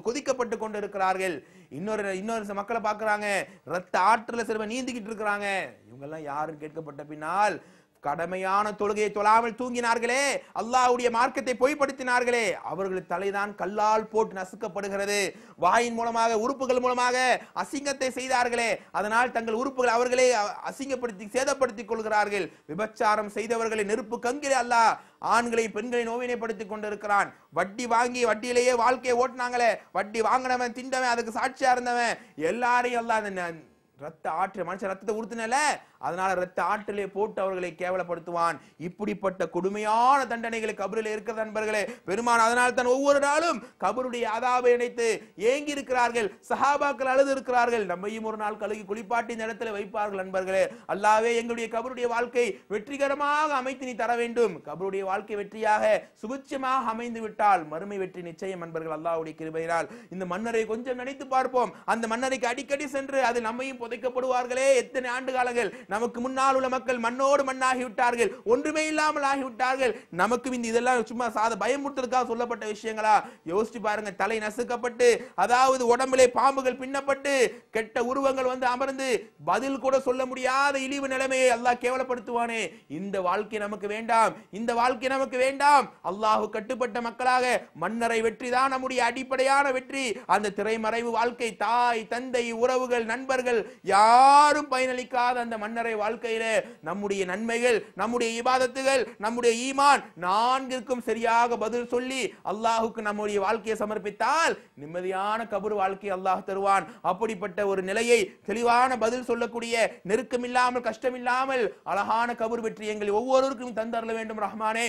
கொதிக்கப்பட்டு கொண்டு இருக்கிறார்கள். இன்னொரு மக்களை பாக்குறாங்க, ரத்த ஆற்றுல சிறுவ நீந்திக்கிட்டு இருக்கிறாங்க. இவங்க எல்லாம் யாருன்னு கேட்கப்பட்ட பின்னால், கடமையான தொழுகையை தொழாமல் தூங்கினார்களே, அல்லாஹ்வுடைய மார்க்கத்தை பொய்ப்படுத்தினார்களே, அவர்கள் தலைதான் கல்லால் போட்டு நசுக்கப்படுகிறது. வாயின் மூலமாக உறுப்புகள் மூலமாக அசிங்கத்தை செய்தார்களே, அதனால் தங்கள் உறுப்புகள் அவர்களே அசிங்கப்படுத்தி சேதப்படுத்திக் கொள்கிறார்கள். விபச்சாரம் செய்தவர்களை நெருப்பு கங்கிலே அல்லாஹ் ஆண்களை பெண்களை நோவினைப்படுத்திக் கொண்டிருக்கிறான். வட்டி வாங்கி வட்டியிலேயே வாழ்க்கையை ஓட்டினாங்களே, வட்டி வாங்கினவன் திண்டவன் அதுக்கு சாட்சியா இருந்தவன் எல்லாரையும் அல்லாஹ் ரத்த ஆற்று, மனுஷன் ரத்தத்தை உறுத்தினல, அதனால ரத்த ஆற்றிலே போட்டு அவர்களை கேவலப்படுத்துவான். இப்படிப்பட்ட கொடுமையான தண்டனைகளை கபரில் இருக்கிற நண்பர்களே. பெருமான் அதனால் தான் ஒவ்வொரு நாளும் கபருடைய அதாபை நினைத்து ஏங்கி இருக்கிறார்கள். சஹாபாக்கள் அழுது இருக்கிறார்கள். நம்மையும் ஒரு நாள் கழுகி குளிப்பாட்டி இந்த இடத்துல வைப்பார்கள். நண்பர்களே, அல்லாஹ்வே எங்களுடைய கபருடைய வாழ்க்கை வெற்றிகரமாக அமைத்து நீ தர வேண்டும். கபருடைய வாழ்க்கை வெற்றியாக சுபிட்சமாக அமைந்து விட்டால் மறுமை வெற்றி நிச்சயம். நண்பர்கள், அல்லாஹ்வுடைய கிருபையினால் இந்த மன்னரை கொஞ்சம் நினைத்து பார்ப்போம். அந்த மன்னரைக்கு அடிக்கடி சென்று அது நம்மையும் புதைக்கப்படுவார்களே. எத்தனை ஆண்டு காலங்கள் நமக்கு முன்னால் உள்ள மக்கள் மண்ணோடு மண்ணாகி விட்டார்கள், ஒன்றுமே இல்லாமல் ஆகிவிட்டார்கள். நமக்கு இந்த இதெல்லாம் சும்மா பயமுறுத்தலுக்காக சொல்லப்பட்ட விஷயங்களா? யோசிச்சு பாருங்க. தலை நசுக்கப்பட்டு, அதாவது உடம்பிலே பாம்புகள் பின்னப்பட்டு, கெட்ட உருவங்கள் வந்து அமர்ந்து பதில் கூட சொல்ல முடியாத இழிவு நிலைமையை அல்லாஹ் கேவலப்படுத்துவானே. இந்த வாழ்க்கை நமக்கு வேண்டாம், இந்த வாழ்க்கை நமக்கு வேண்டாம். அல்லாஹ் கட்டுப்பட்ட மக்களாக மன்னரை வெற்றி தான் நம்முடைய அடிப்படையான வெற்றி. அந்த திரைமறைவு வாழ்க்கை, தாய் தந்தை உறவுகள் நண்பர்கள் யாரும் பயனளிக்காத அந்த மன்னரை வாழ்க்கையிலே நம்முடைய நன்மைகள், நம்முடைய இபாதத்துகள், நம்முடைய ஈமான் நான்கிற்கும் சரியாக பதில் சொல்லி அல்லாஹுக்கு நம்முடைய வாழ்க்கையை சமர்ப்பித்தால் நிம்மதியான கபர் வாழ்க்கை அல்லாஹ் தருவான். அப்படிப்பட்ட ஒரு நிலையை தெளிவான பதில் சொல்லக்கூடிய, நெருக்கம் இல்லாமல் கஷ்டம் இல்லாமல் அழகான கபர் வெற்றி எங்கள் ஒவ்வொருவருக்கும் தந்தரல வேண்டும் ரஹ்மானே.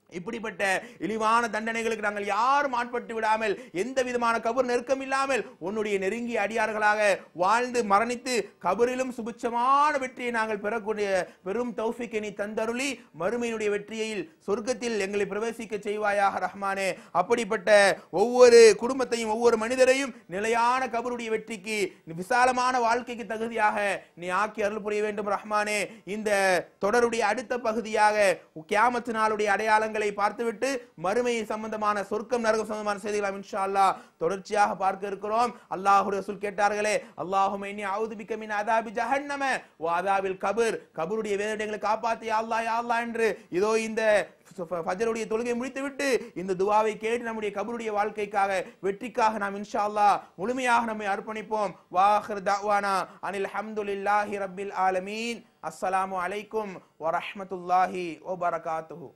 இப்படிப்பட்ட இழிவான தண்டனைகளுக்கு நாங்கள் யாரும் ஆட்பட்டு விடாமல், எந்த விதமான கபர் நெருக்கம் இல்லாமல் உன்னுடைய நெருங்கிய அடியார்களாக வாழ்ந்து மரணித்து கபரிலும் சுபிட்சமான வெற்றியை நாங்கள் பெறக்கூடிய பெரும் தௌஃபீக்கை நீ தந்தருளி மறுமையினுடைய வெற்றியில் சொர்க்கத்தில் எங்களை பிரவேசிக்க செய்வாயாக ரஹ்மானே. அப்படிப்பட்ட ஒவ்வொரு குடும்பத்தையும் ஒவ்வொரு மனிதரையும் நிலையான கபருடைய வெற்றிக்கு, விசாலமான வாழ்க்கைக்கு தகுதியாக நீ ஆக்கி அருள் புரிய வேண்டும் ரஹ்மானே. இந்த தொடருடைய அடுத்த பகுதியாக கியாமத் நாளுடைய அடையாளங்கள் பார்த்துவிட்டு மறுமை சம்பந்தமான சொர்க்கம் நரகம் சம்பந்தமான செய்திகளை இன்ஷா அல்லாஹ் தொடர்ச்சியாக பார்க்க இருக்கிறோம். அல்லாஹ்வுடைய ரசூல் கேட்டார்களே, அல்லாஹும்ம இன்னி அஊது பிக மின் அதாபி ஜஹன்னம வ அதாபில் கபர், கபருடைய வேதனைகளை காப்பாத்து யா அல்லாஹ் யா அல்லாஹ் என்று. இதோ இந்த ஃபஜ்ருடைய தொழுகை முடித்துவிட்டு இந்த துஆவை கேட்டு நம்முடைய கபருடைய வாழ்க்கைக்காக வெற்றிக்காக நாம் இன்ஷா அல்லாஹ் முழுமையாக நம்மை அர்ப்பணிப்போம். வாஹிர் தஅவானா அனில் ஹம்துலில்லாஹி ரப்பில் ஆலமீன். அஸ்ஸலாமு அலைக்கும் வ ரஹ்மத்துல்லாஹி வ பரகாத்துஹு.